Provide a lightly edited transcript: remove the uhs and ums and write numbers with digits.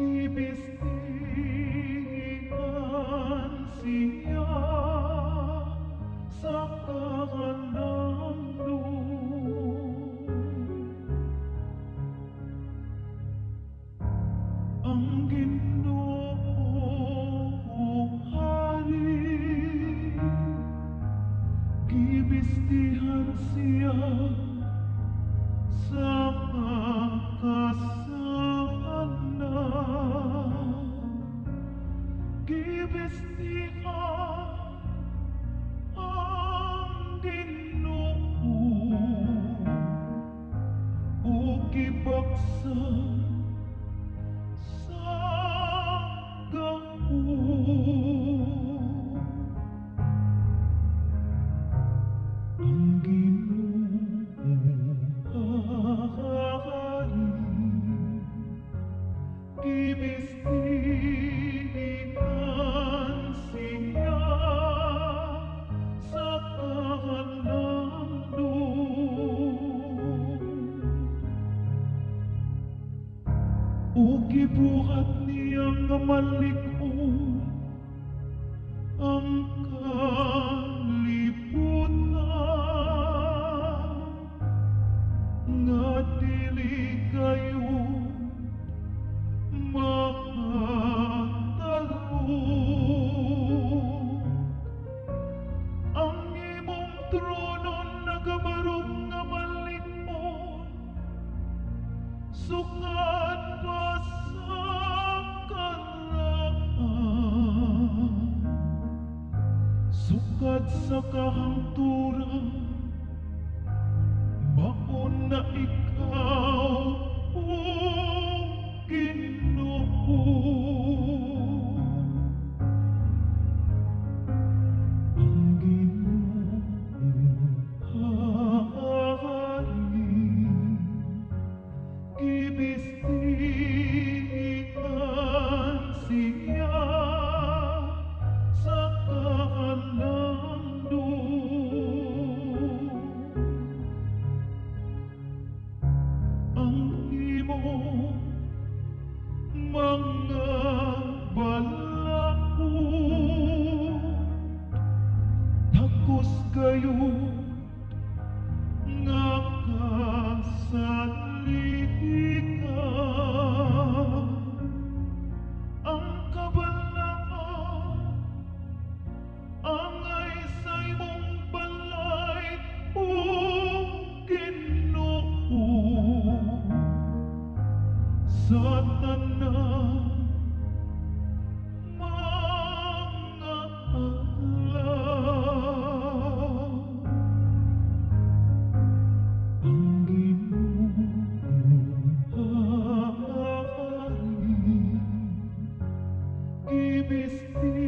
Ibestihan siya sa kahalandong. Ang Ginoong Hari, ibestihan siya sa kasahanan. Ibestihan ang Ginoo o gibagsak sa gaho. Ang Ginoo Hari, ibestihan siya sa kahalandong. O gibuhat niyang malikon ang kalibutan, nga dili kayo makatarong. Ang imong trono nagabarog nga malikon, sukad pa sa karaan, sukad sa kahangturan, maun na ikaw o Ginoo. Ang Ginoo Hari, ibestihan siya sa kahalandong. Ang imong mga balaod takos gayon nga kasaligan. Ang kabalaan angay sa imong balay o Ginoo, sa tanan mga adlaw. Ang Ginoo Hari, ibestihan